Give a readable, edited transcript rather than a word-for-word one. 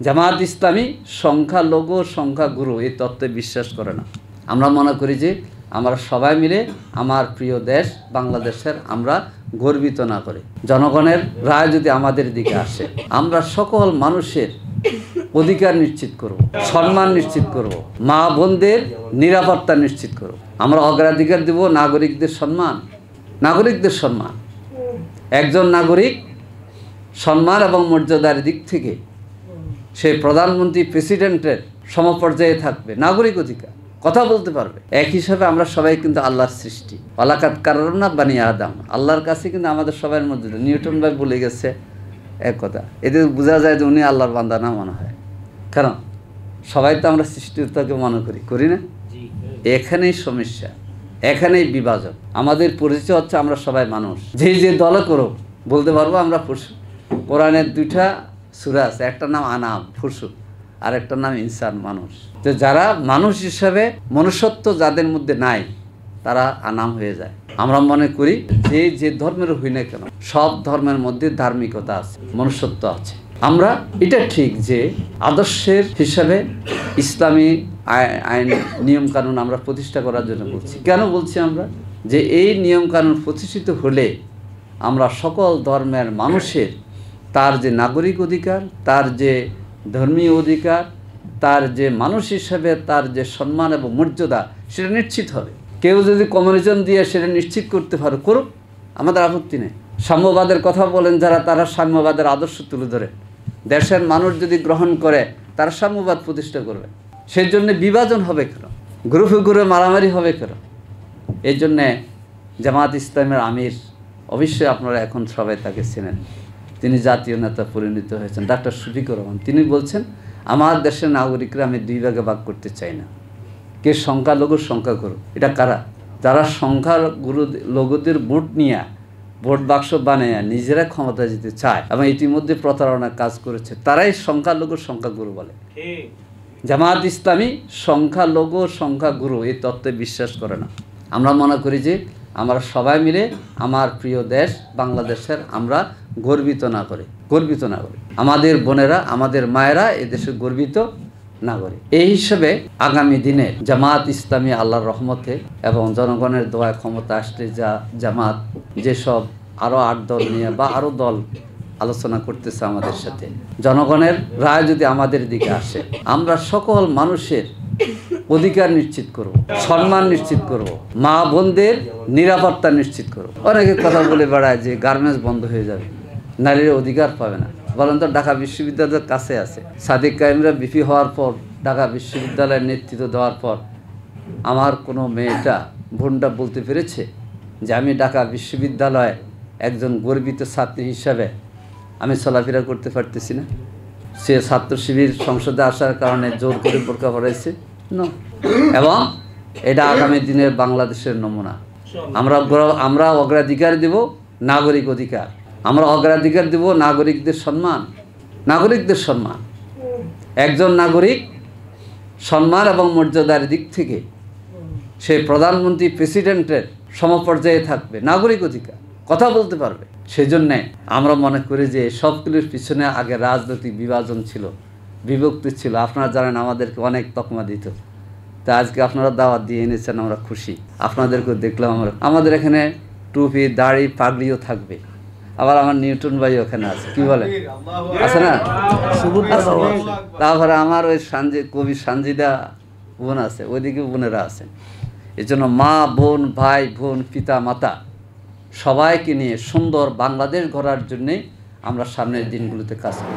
জামাত ইসলামী সংখ্যালঘু সংখ্যাগুরু এই তত্ত্বে বিশ্বাস করে না। আমরা মনে করি যে আমরা সবাই মিলে আমার প্রিয় দেশ বাংলাদেশের আমরা গর্বিত না করে জনগণের রায় যদি আমাদের দিকে আসে, আমরা সকল মানুষের অধিকার নিশ্চিত করব, সম্মান নিশ্চিত করব, মা বোনদের নিরাপত্তা নিশ্চিত করব। আমরা অগ্রাধিকার দেব নাগরিকদের সম্মান, নাগরিকদের সম্মান। একজন নাগরিক সম্মান এবং মর্যাদার দিক থেকে সে প্রধানমন্ত্রী প্রেসিডেন্টের সমপর্যায়ে থাকবে, নাগরিক অধিকার, কথা বলতে পারবে। এক হিসাবে আমরা সবাই কিন্তু আল্লাহর সৃষ্টি, ওয়ালাকাদ কাররামনা বানি আদম। আল্লাহর কাছে কিন্তু আমাদের সবার মধ্যে নিউটন ভাই বলে গেছে এক কথা, এতে বোঝা যায় যে উনি আল্লাহর বান্দা না মনে হয়। কারণ সবাই তো আমরা সৃষ্টিকর্তাকে মনে করি না? এখানেই সমস্যা, এখানেই বিভাজন। আমাদের পরিচয় হচ্ছে আমরা সবাই মানুষ। যে দলে করো বলতে পারবো আমরা পশু। কোরআনের দুইটা সূরা আছে, একটা নাম আনাম পশু, আর একটা নাম ইনসান মানুষ। তো যারা মানুষ হিসাবে মনুষ্যত্ব যাদের মধ্যে নাই তারা আনাম হয়ে যায়। আমরা মনে করি যে ধর্মের হই না কেন সব ধর্মের মধ্যে ধার্মিকতা আছে, মনুষ্যত্ব আছে। আমরা এটা ঠিক যে আদর্শের হিসাবে ইসলামী আইন নিয়ম কানুন আমরা প্রতিষ্ঠা করার জন্য বলছি। কেন বলছি আমরা যে এই নিয়ম কানুন প্রতিষ্ঠিত হলে আমরা সকল ধর্মের মানুষের তার যে নাগরিক অধিকার, তার যে ধর্মীয় অধিকার, তার যে মানুষ হিসাবে তার যে সম্মান এবং মর্যাদা সেটা নিশ্চিত হবে। কেউ যদি কমিউনিজম দিয়ে সেটা নিশ্চিত করতে পারে করুক, আমাদের আপত্তি নেই। সাম্যবাদের কথা বলেন যারা, তারা সাম্যবাদের আদর্শ তুলে ধরে দেশের মানুষ যদি গ্রহণ করে তারা সাম্যবাদ প্রতিষ্ঠা করবে। সেই জন্যে বিভাজন হবে কেন, গ্রুপে মারামারি হবে কেন? এই জন্যে জামাত ইসলামের আমির, অবশ্যই আপনারা এখন সবাই তাকে চেনেন, তিনি জাতীয় নেতা পরিণত হয়েছেন, ডাক্তার শফিকুর রহমান। তিনি বলছেন আমার দেশের নাগরিকরা আমি দুই ভাগে ভাগ করতে চাই না। কে সংখ্যালঘু সংখ্যাগুরু, এটা কারা? যারা সংখ্যাগুরু লঘুদের ভোট নিয়ে ভোট বাক্স বানিয়ে নিজেরা ক্ষমতা যেতে চায় এবং ইতিমধ্যে প্রতারণার কাজ করেছে, তারাই সংখ্যালঘু সংখ্যাগুরু বলে। জামাত ইসলামী সংখ্যালঘু সংখ্যাগুরু এই তত্ত্বে বিশ্বাস করে না। আমরা মনে করি যে আমরা সবাই মিলে আমার প্রিয় দেশ বাংলাদেশের আমরা গর্বিত না করে আমাদের বোনেরা আমাদের মায়েরা এদেশে গর্বিত নাগরিক। এই হিসেবে আগামী দিনে জামাত ইসলামী আল্লাহর রহমতে এবং জনগণের দোয়ায় ক্ষমতা আসলে জামাত যেসব আরও 8 দল নিয়ে বা আরও দল আলোচনা করতেছে আমাদের সাথে, জনগণের রায় যদি আমাদের দিকে আসে, আমরা সকল মানুষের অধিকার নিশ্চিত করব, সম্মান নিশ্চিত করব, মা বোনদের নিরাপত্তা নিশ্চিত করব। অনেকে কথা বলে বেড়ায় যে গার্মেন্টস বন্ধ হয়ে যাবে, নারীর অধিকার পাবে না। বলেন তো, ঢাকা বিশ্ববিদ্যালয়ের কাছে আছে। সাদিক কায়েমরা বিপি হওয়ার পর, ঢাকা বিশ্ববিদ্যালয়ের নেতৃত্ব দেওয়ার পর আমার কোনো মেয়েটা বোনটা বলতে পেরেছে যে আমি ঢাকা বিশ্ববিদ্যালয়ে একজন গর্বিত ছাত্রী হিসাবে আমি চলাফেরা করতে পারতেছি না? সে ছাত্র শিবির সংসদে আসার কারণে জোর করে বোরকা পড়াইছে না। এবং এটা আগামী দিনের বাংলাদেশের নমুনা। আমরা অগ্রাধিকার দেব নাগরিক অধিকার, আমরা অগ্রাধিকার দেব নাগরিকদের সম্মান, নাগরিকদের সম্মান। একজন নাগরিক সম্মান এবং মর্যাদার দিক থেকে সে প্রধানমন্ত্রী প্রেসিডেন্টের সমপর্যায়ে থাকবে, নাগরিক অধিকার, কথা বলতে পারবে। সেজন্যে আমরা মনে করি যে সবগুলির পিছনে আগে রাজনৈতিক বিভাজন ছিল, বিভক্তি ছিল। আপনারা জানেন আমাদেরকে অনেক তকমা দিত, তা আজকে আপনারা দাওয়াত দিয়ে এনেছেন, আমরা খুশি। আপনাদেরকে দেখলাম আমাদের এখানে টুপি দাড়ি পাগড়িও থাকবে। আবার আমার নিউটন ভাই ওখানে আছে, কি বলে আছে না? তারপরে আমার ওই কবি সানজিদা বোন আছে, ওইদিকে বোনেরা আছেন। এই জন্য মা বোন ভাই বোন পিতা মাতা সবাইকে নিয়ে সুন্দর বাংলাদেশ গড়ার জন্যে আমরা সামনের দিনগুলোতে কাজ করি।